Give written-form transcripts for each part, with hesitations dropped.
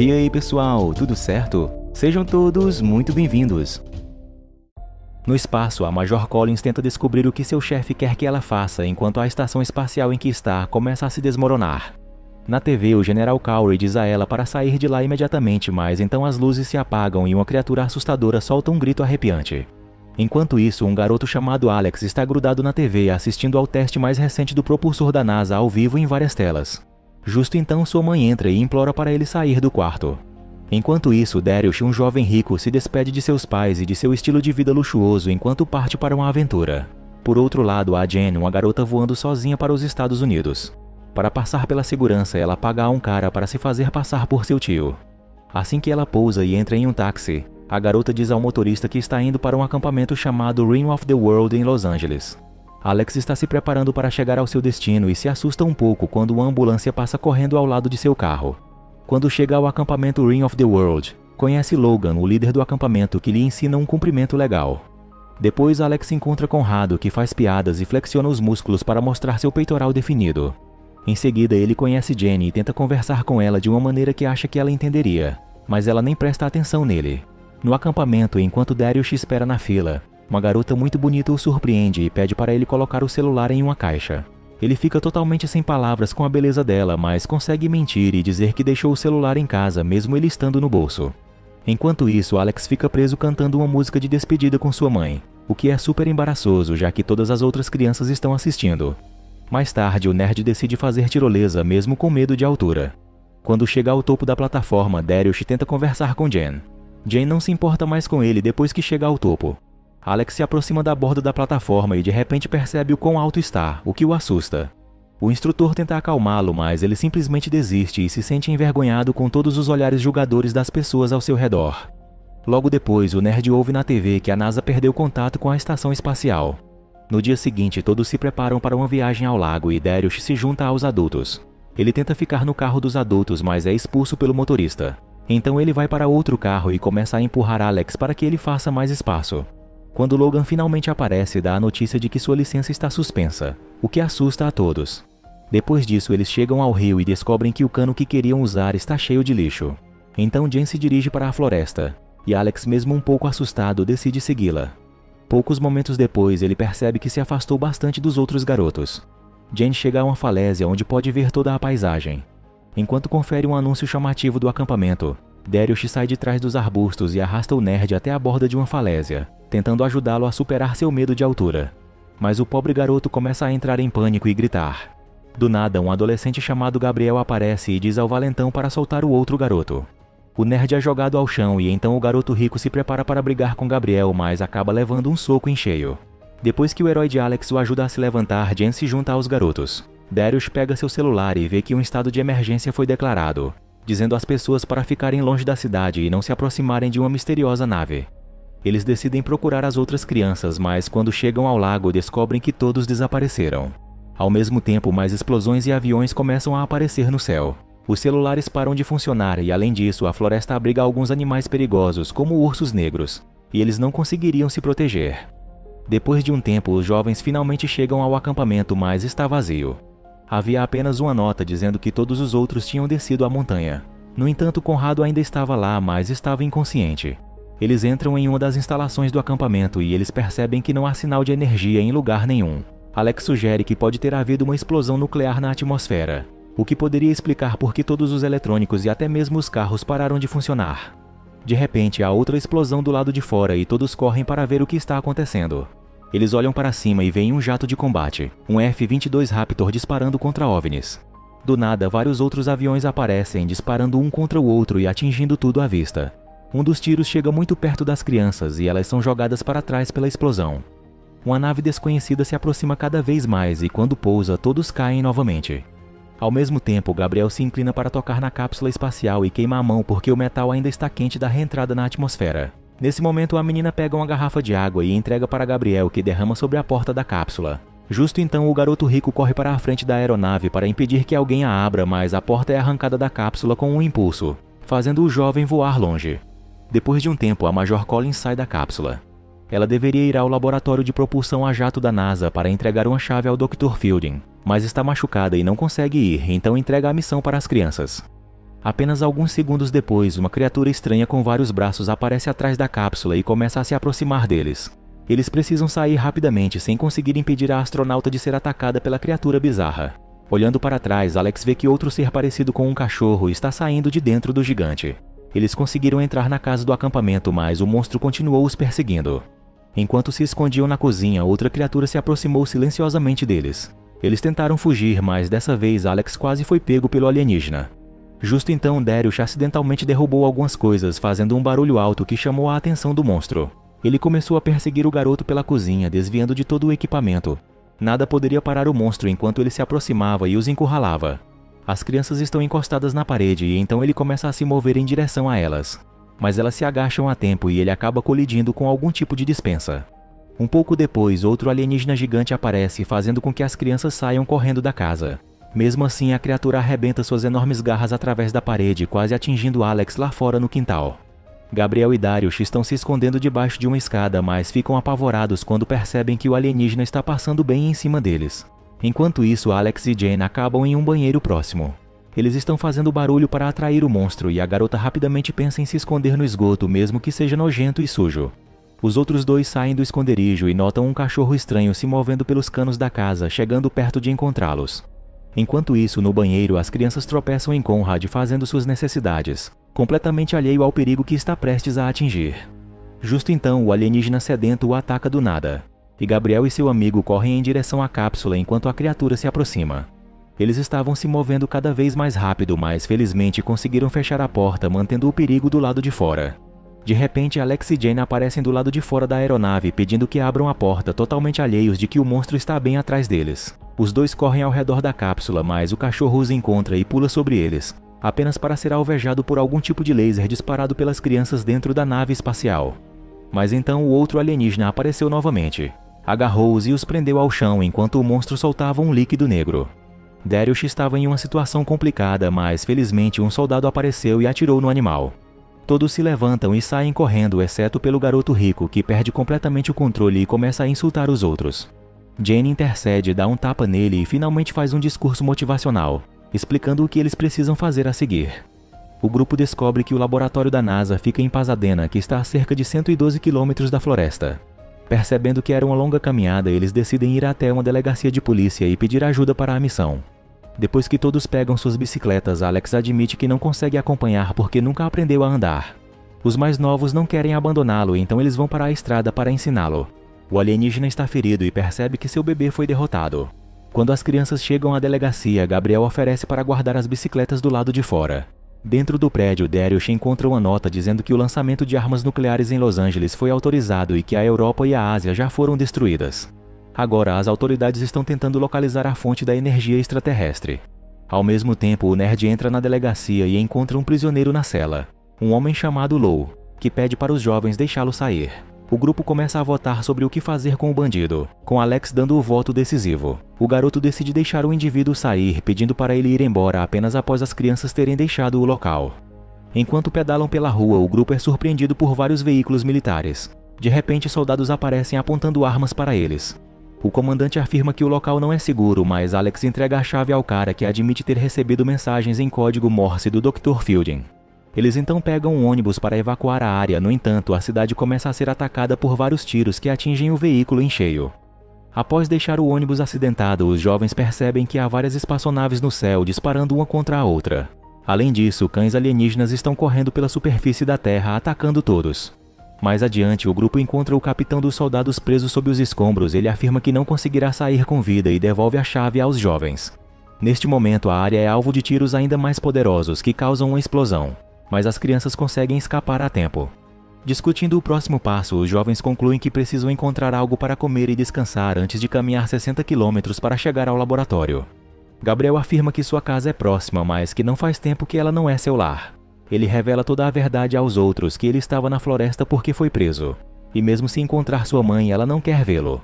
E aí pessoal, tudo certo? Sejam todos muito bem-vindos! No espaço, a Major Collins tenta descobrir o que seu chefe quer que ela faça enquanto a estação espacial em que está começa a se desmoronar. Na TV, o General Cowrie diz a ela para sair de lá imediatamente, mas então as luzes se apagam e uma criatura assustadora solta um grito arrepiante. Enquanto isso, um garoto chamado Alex está grudado na TV assistindo ao teste mais recente do propulsor da NASA ao vivo em várias telas. Justo então, sua mãe entra e implora para ele sair do quarto. Enquanto isso, Darius, um jovem rico, se despede de seus pais e de seu estilo de vida luxuoso enquanto parte para uma aventura. Por outro lado, há Jen, uma garota voando sozinha para os Estados Unidos. Para passar pela segurança, ela paga a um cara para se fazer passar por seu tio. Assim que ela pousa e entra em um táxi, a garota diz ao motorista que está indo para um acampamento chamado Rim of the World em Los Angeles. Alex está se preparando para chegar ao seu destino e se assusta um pouco quando uma ambulância passa correndo ao lado de seu carro. Quando chega ao acampamento Rim of the World, conhece Logan, o líder do acampamento, que lhe ensina um cumprimento legal. Depois, Alex se encontra com Rado, que faz piadas e flexiona os músculos para mostrar seu peitoral definido. Em seguida, ele conhece Jenny e tenta conversar com ela de uma maneira que acha que ela entenderia, mas ela nem presta atenção nele. No acampamento, enquanto Darius espera na fila, uma garota muito bonita o surpreende e pede para ele colocar o celular em uma caixa. Ele fica totalmente sem palavras com a beleza dela, mas consegue mentir e dizer que deixou o celular em casa, mesmo ele estando no bolso. Enquanto isso, Alex fica preso cantando uma música de despedida com sua mãe, o que é super embaraçoso, já que todas as outras crianças estão assistindo. Mais tarde, o nerd decide fazer tirolesa, mesmo com medo de altura. Quando chega ao topo da plataforma, Darius tenta conversar com Jen. Jen não se importa mais com ele depois que chega ao topo. Alex se aproxima da borda da plataforma e de repente percebe o quão alto está, o que o assusta. O instrutor tenta acalmá-lo, mas ele simplesmente desiste e se sente envergonhado com todos os olhares julgadores das pessoas ao seu redor. Logo depois, o nerd ouve na TV que a NASA perdeu contato com a estação espacial. No dia seguinte, todos se preparam para uma viagem ao lago e Darius se junta aos adultos. Ele tenta ficar no carro dos adultos, mas é expulso pelo motorista. Então ele vai para outro carro e começa a empurrar Alex para que ele faça mais espaço. Quando Logan finalmente aparece, dá a notícia de que sua licença está suspensa, o que assusta a todos. Depois disso, eles chegam ao rio e descobrem que o cano que queriam usar está cheio de lixo. Então Jen se dirige para a floresta, e Alex, mesmo um pouco assustado, decide segui-la. Poucos momentos depois, ele percebe que se afastou bastante dos outros garotos. Jen chega a uma falésia onde pode ver toda a paisagem. Enquanto confere um anúncio chamativo do acampamento, Darius sai de trás dos arbustos e arrasta o nerd até a borda de uma falésia, tentando ajudá-lo a superar seu medo de altura. Mas o pobre garoto começa a entrar em pânico e gritar. Do nada, um adolescente chamado Gabriel aparece e diz ao valentão para soltar o outro garoto. O nerd é jogado ao chão e então o garoto rico se prepara para brigar com Gabriel, mas acaba levando um soco em cheio. Depois que o herói de Alex o ajuda a se levantar, Jen se junta aos garotos. Darius pega seu celular e vê que um estado de emergência foi declarado, dizendo às pessoas para ficarem longe da cidade e não se aproximarem de uma misteriosa nave. Eles decidem procurar as outras crianças, mas quando chegam ao lago descobrem que todos desapareceram. Ao mesmo tempo, mais explosões e aviões começam a aparecer no céu. Os celulares param de funcionar e, além disso, a floresta abriga alguns animais perigosos, como ursos negros, e eles não conseguiriam se proteger. Depois de um tempo, os jovens finalmente chegam ao acampamento, mas está vazio. Havia apenas uma nota dizendo que todos os outros tinham descido a montanha. No entanto, Conrado ainda estava lá, mas estava inconsciente. Eles entram em uma das instalações do acampamento e eles percebem que não há sinal de energia em lugar nenhum. Alex sugere que pode ter havido uma explosão nuclear na atmosfera, o que poderia explicar por que todos os eletrônicos e até mesmo os carros pararam de funcionar. De repente, há outra explosão do lado de fora e todos correm para ver o que está acontecendo. Eles olham para cima e veem um jato de combate, um F-22 Raptor disparando contra OVNIs. Do nada, vários outros aviões aparecem, disparando um contra o outro e atingindo tudo à vista. Um dos tiros chega muito perto das crianças e elas são jogadas para trás pela explosão. Uma nave desconhecida se aproxima cada vez mais e quando pousa, todos caem novamente. Ao mesmo tempo, Gabriel se inclina para tocar na cápsula espacial e queima a mão porque o metal ainda está quente da reentrada na atmosfera. Nesse momento, a menina pega uma garrafa de água e entrega para Gabriel, que derrama sobre a porta da cápsula. Justo então, o garoto rico corre para a frente da aeronave para impedir que alguém a abra, mas a porta é arrancada da cápsula com um impulso, fazendo o jovem voar longe. Depois de um tempo, a Major Collins sai da cápsula. Ela deveria ir ao laboratório de propulsão a jato da NASA para entregar uma chave ao Dr. Fielding, mas está machucada e não consegue ir, então entrega a missão para as crianças. Apenas alguns segundos depois, uma criatura estranha com vários braços aparece atrás da cápsula e começa a se aproximar deles. Eles precisam sair rapidamente sem conseguir impedir a astronauta de ser atacada pela criatura bizarra. Olhando para trás, Alex vê que outro ser parecido com um cachorro está saindo de dentro do gigante. Eles conseguiram entrar na casa do acampamento, mas o monstro continuou os perseguindo. Enquanto se escondiam na cozinha, outra criatura se aproximou silenciosamente deles. Eles tentaram fugir, mas dessa vez Alex quase foi pego pelo alienígena. Justo então, Darius acidentalmente derrubou algumas coisas, fazendo um barulho alto que chamou a atenção do monstro. Ele começou a perseguir o garoto pela cozinha, desviando de todo o equipamento. Nada poderia parar o monstro enquanto ele se aproximava e os encurralava. As crianças estão encostadas na parede e então ele começa a se mover em direção a elas. Mas elas se agacham a tempo e ele acaba colidindo com algum tipo de despensa. Um pouco depois, outro alienígena gigante aparece, fazendo com que as crianças saiam correndo da casa. Mesmo assim, a criatura arrebenta suas enormes garras através da parede, quase atingindo Alex lá fora no quintal. Gabriel e Darius estão se escondendo debaixo de uma escada, mas ficam apavorados quando percebem que o alienígena está passando bem em cima deles. Enquanto isso, Alex e Jane acabam em um banheiro próximo. Eles estão fazendo barulho para atrair o monstro e a garota rapidamente pensa em se esconder no esgoto, mesmo que seja nojento e sujo. Os outros dois saem do esconderijo e notam um cachorro estranho se movendo pelos canos da casa, chegando perto de encontrá-los. Enquanto isso, no banheiro, as crianças tropeçam em Conrad fazendo suas necessidades, completamente alheio ao perigo que está prestes a atingir. Justo então, o alienígena sedento o ataca do nada, e Gabriel e seu amigo correm em direção à cápsula enquanto a criatura se aproxima. Eles estavam se movendo cada vez mais rápido, mas felizmente conseguiram fechar a porta, mantendo o perigo do lado de fora. De repente, Alex e Jane aparecem do lado de fora da aeronave, pedindo que abram a porta, totalmente alheios de que o monstro está bem atrás deles. Os dois correm ao redor da cápsula, mas o cachorro os encontra e pula sobre eles, apenas para ser alvejado por algum tipo de laser disparado pelas crianças dentro da nave espacial. Mas então o outro alienígena apareceu novamente. Agarrou-os e os prendeu ao chão enquanto o monstro soltava um líquido negro. Darius estava em uma situação complicada, mas felizmente um soldado apareceu e atirou no animal. Todos se levantam e saem correndo, exceto pelo garoto rico, que perde completamente o controle e começa a insultar os outros. Jane intercede, dá um tapa nele e finalmente faz um discurso motivacional, explicando o que eles precisam fazer a seguir. O grupo descobre que o laboratório da NASA fica em Pasadena, que está a cerca de 112 quilômetros da floresta. Percebendo que era uma longa caminhada, eles decidem ir até uma delegacia de polícia e pedir ajuda para a missão. Depois que todos pegam suas bicicletas, Alex admite que não consegue acompanhar porque nunca aprendeu a andar. Os mais novos não querem abandoná-lo, então eles vão para a estrada para ensiná-lo. O alienígena está ferido e percebe que seu bebê foi derrotado. Quando as crianças chegam à delegacia, Gabriel oferece para guardar as bicicletas do lado de fora. Dentro do prédio, Darius encontra uma nota dizendo que o lançamento de armas nucleares em Los Angeles foi autorizado e que a Europa e a Ásia já foram destruídas. Agora, as autoridades estão tentando localizar a fonte da energia extraterrestre. Ao mesmo tempo, o nerd entra na delegacia e encontra um prisioneiro na cela, um homem chamado Lou, que pede para os jovens deixá-lo sair. O grupo começa a votar sobre o que fazer com o bandido, com Alex dando o voto decisivo. O garoto decide deixar o indivíduo sair, pedindo para ele ir embora apenas após as crianças terem deixado o local. Enquanto pedalam pela rua, o grupo é surpreendido por vários veículos militares. De repente, soldados aparecem apontando armas para eles. O comandante afirma que o local não é seguro, mas Alex entrega a chave ao cara, que admite ter recebido mensagens em código Morse do Dr. Fielding. Eles então pegam um ônibus para evacuar a área. No entanto, a cidade começa a ser atacada por vários tiros que atingem o veículo em cheio. Após deixar o ônibus acidentado, os jovens percebem que há várias espaçonaves no céu disparando uma contra a outra. Além disso, cães alienígenas estão correndo pela superfície da Terra, atacando todos. Mais adiante, o grupo encontra o capitão dos soldados preso sob os escombros. Ele afirma que não conseguirá sair com vida e devolve a chave aos jovens. Neste momento, a área é alvo de tiros ainda mais poderosos que causam uma explosão, mas as crianças conseguem escapar a tempo. Discutindo o próximo passo, os jovens concluem que precisam encontrar algo para comer e descansar antes de caminhar 60 quilômetros para chegar ao laboratório. Gabriel afirma que sua casa é próxima, mas que não faz tempo que ela não é seu lar. Ele revela toda a verdade aos outros, que ele estava na floresta porque foi preso. E mesmo se encontrar sua mãe, ela não quer vê-lo.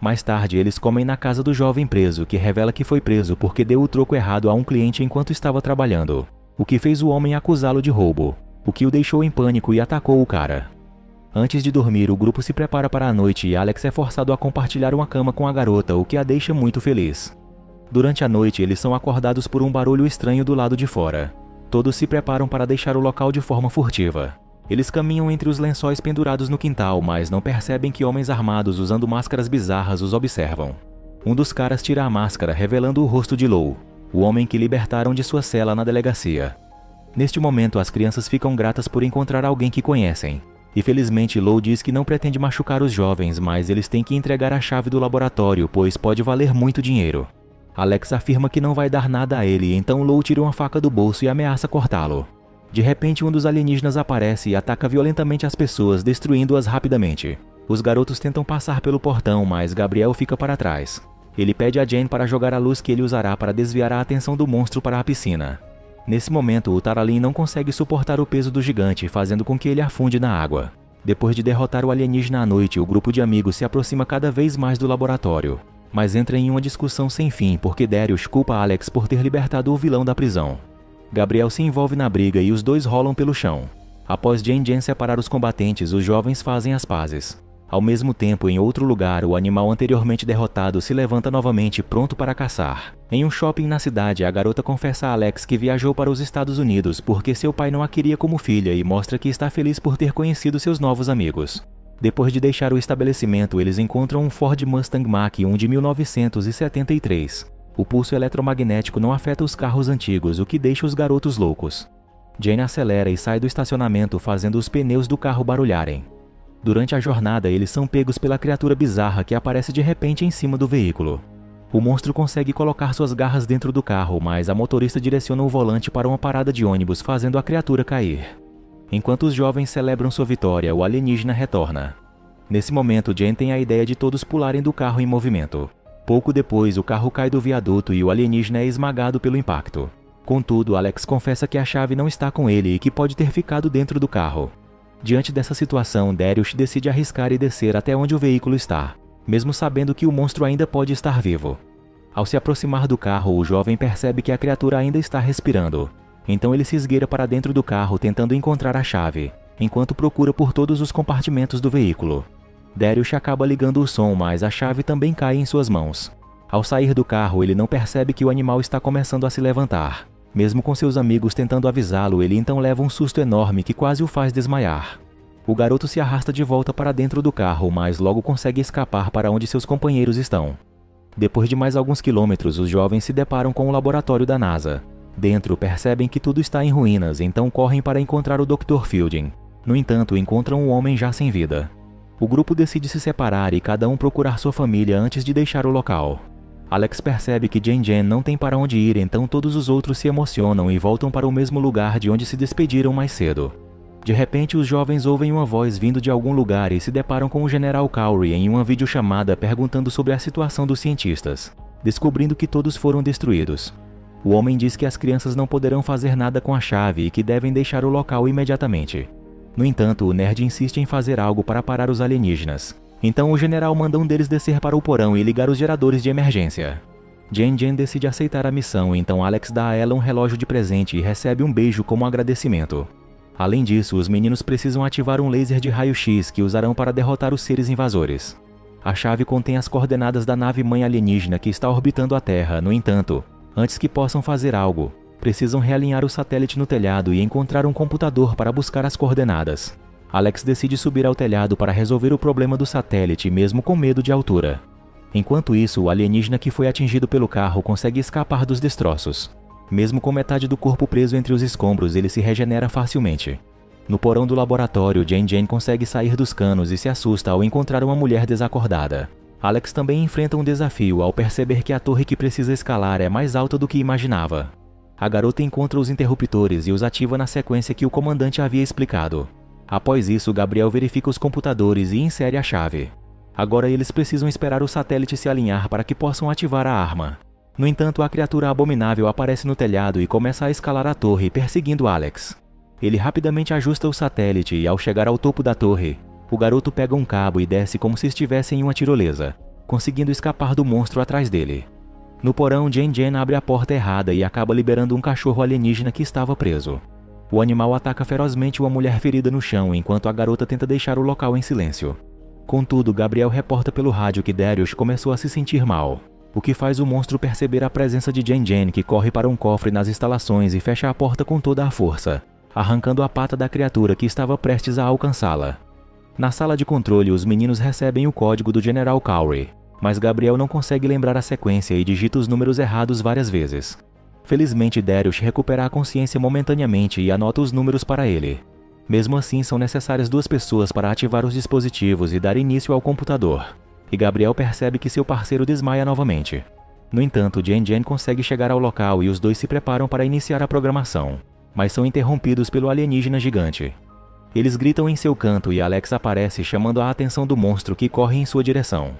Mais tarde, eles comem na casa do jovem preso, que revela que foi preso porque deu o troco errado a um cliente enquanto estava trabalhando, o que fez o homem acusá-lo de roubo, o que o deixou em pânico e atacou o cara. Antes de dormir, o grupo se prepara para a noite e Alex é forçado a compartilhar uma cama com a garota, o que a deixa muito feliz. Durante a noite, eles são acordados por um barulho estranho do lado de fora. Todos se preparam para deixar o local de forma furtiva. Eles caminham entre os lençóis pendurados no quintal, mas não percebem que homens armados usando máscaras bizarras os observam. Um dos caras tira a máscara, revelando o rosto de Lou, o homem que libertaram de sua cela na delegacia. Neste momento, as crianças ficam gratas por encontrar alguém que conhecem. E felizmente, Lou diz que não pretende machucar os jovens, mas eles têm que entregar a chave do laboratório, pois pode valer muito dinheiro. Alex afirma que não vai dar nada a ele, então Lou tira uma faca do bolso e ameaça cortá-lo. De repente, um dos alienígenas aparece e ataca violentamente as pessoas, destruindo-as rapidamente. Os garotos tentam passar pelo portão, mas Gabriel fica para trás. Ele pede a Jane para jogar a luz que ele usará para desviar a atenção do monstro para a piscina. Nesse momento, o Taralin não consegue suportar o peso do gigante, fazendo com que ele afunde na água. Depois de derrotar o alienígena à noite, o grupo de amigos se aproxima cada vez mais do laboratório, mas entra em uma discussão sem fim porque Darius culpa Alex por ter libertado o vilão da prisão. Gabriel se envolve na briga e os dois rolam pelo chão. Após Jane separar os combatentes, os jovens fazem as pazes. Ao mesmo tempo, em outro lugar, o animal anteriormente derrotado se levanta novamente, pronto para caçar. Em um shopping na cidade, a garota confessa a Alex que viajou para os Estados Unidos porque seu pai não a queria como filha e mostra que está feliz por ter conhecido seus novos amigos. Depois de deixar o estabelecimento, eles encontram um Ford Mustang Mach-1 de 1973. O pulso eletromagnético não afeta os carros antigos, o que deixa os garotos loucos. Jane acelera e sai do estacionamento, fazendo os pneus do carro barulharem. Durante a jornada, eles são pegos pela criatura bizarra que aparece de repente em cima do veículo. O monstro consegue colocar suas garras dentro do carro, mas a motorista direciona o volante para uma parada de ônibus, fazendo a criatura cair. Enquanto os jovens celebram sua vitória, o alienígena retorna. Nesse momento, Jane tem a ideia de todos pularem do carro em movimento. Pouco depois, o carro cai do viaduto e o alienígena é esmagado pelo impacto. Contudo, Alex confessa que a chave não está com ele e que pode ter ficado dentro do carro. Diante dessa situação, Darius decide arriscar e descer até onde o veículo está, mesmo sabendo que o monstro ainda pode estar vivo. Ao se aproximar do carro, o jovem percebe que a criatura ainda está respirando. Então ele se esgueira para dentro do carro tentando encontrar a chave, enquanto procura por todos os compartimentos do veículo. Darius acaba ligando o som, mas a chave também cai em suas mãos. Ao sair do carro, ele não percebe que o animal está começando a se levantar. Mesmo com seus amigos tentando avisá-lo, ele então leva um susto enorme que quase o faz desmaiar. O garoto se arrasta de volta para dentro do carro, mas logo consegue escapar para onde seus companheiros estão. Depois de mais alguns quilômetros, os jovens se deparam com o laboratório da NASA. Dentro, percebem que tudo está em ruínas, então correm para encontrar o Dr. Fielding. No entanto, encontram um homem já sem vida. O grupo decide se separar e cada um procurar sua família antes de deixar o local. Alex percebe que Jane não tem para onde ir, então todos os outros se emocionam e voltam para o mesmo lugar de onde se despediram mais cedo. De repente, os jovens ouvem uma voz vindo de algum lugar e se deparam com o General Cowrie em uma videochamada perguntando sobre a situação dos cientistas, descobrindo que todos foram destruídos. O homem diz que as crianças não poderão fazer nada com a chave e que devem deixar o local imediatamente. No entanto, o nerd insiste em fazer algo para parar os alienígenas. Então o general manda um deles descer para o porão e ligar os geradores de emergência. Jane decide aceitar a missão, então Alex dá a ela um relógio de presente e recebe um beijo como agradecimento. Além disso, os meninos precisam ativar um laser de raio-x que usarão para derrotar os seres invasores. A chave contém as coordenadas da nave-mãe alienígena que está orbitando a Terra. No entanto, antes que possam fazer algo, precisam realinhar o satélite no telhado e encontrar um computador para buscar as coordenadas. Alex decide subir ao telhado para resolver o problema do satélite, mesmo com medo de altura. Enquanto isso, o alienígena que foi atingido pelo carro consegue escapar dos destroços. Mesmo com metade do corpo preso entre os escombros, ele se regenera facilmente. No porão do laboratório, Jane consegue sair dos canos e se assusta ao encontrar uma mulher desacordada. Alex também enfrenta um desafio ao perceber que a torre que precisa escalar é mais alta do que imaginava. A garota encontra os interruptores e os ativa na sequência que o comandante havia explicado. Após isso, Gabriel verifica os computadores e insere a chave. Agora eles precisam esperar o satélite se alinhar para que possam ativar a arma. No entanto, a criatura abominável aparece no telhado e começa a escalar a torre, perseguindo Alex. Ele rapidamente ajusta o satélite e, ao chegar ao topo da torre, o garoto pega um cabo e desce como se estivesse em uma tirolesa, conseguindo escapar do monstro atrás dele. No porão, Jane abre a porta errada e acaba liberando um cachorro alienígena que estava preso. O animal ataca ferozmente uma mulher ferida no chão, enquanto a garota tenta deixar o local em silêncio. Contudo, Gabriel reporta pelo rádio que Darius começou a se sentir mal. o que faz o monstro perceber a presença de Jen, que corre para um cofre nas instalações e fecha a porta com toda a força, arrancando a pata da criatura que estava prestes a alcançá-la. Na sala de controle, os meninos recebem o código do General Cowrie, mas Gabriel não consegue lembrar a sequência e digita os números errados várias vezes. Felizmente, Darius recupera a consciência momentaneamente e anota os números para ele. Mesmo assim, são necessárias 2 pessoas para ativar os dispositivos e dar início ao computador, e Gabriel percebe que seu parceiro desmaia novamente. No entanto, Jen consegue chegar ao local e os dois se preparam para iniciar a programação, mas são interrompidos pelo alienígena gigante. Eles gritam em seu canto e Alex aparece chamando a atenção do monstro que corre em sua direção.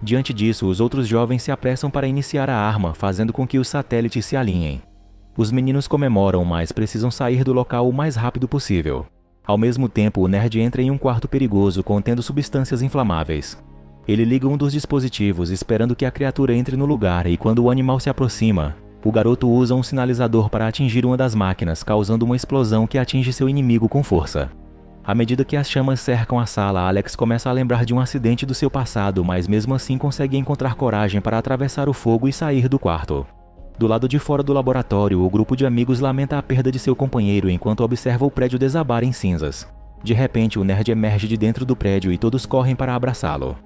Diante disso, os outros jovens se apressam para iniciar a arma, fazendo com que os satélites se alinhem. Os meninos comemoram, mas precisam sair do local o mais rápido possível. Ao mesmo tempo, o nerd entra em um quarto perigoso contendo substâncias inflamáveis. Ele liga um dos dispositivos, esperando que a criatura entre no lugar, e quando o animal se aproxima, o garoto usa um sinalizador para atingir uma das máquinas, causando uma explosão que atinge seu inimigo com força. À medida que as chamas cercam a sala, Alex começa a lembrar de um acidente do seu passado, mas mesmo assim consegue encontrar coragem para atravessar o fogo e sair do quarto. Do lado de fora do laboratório, o grupo de amigos lamenta a perda de seu companheiro enquanto observa o prédio desabar em cinzas. De repente, o nerd emerge de dentro do prédio e todos correm para abraçá-lo.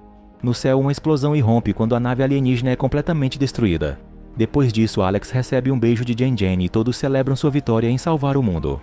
No céu, uma explosão irrompe quando a nave alienígena é completamente destruída. Depois disso, Alex recebe um beijo de Jen e todos celebram sua vitória em salvar o mundo.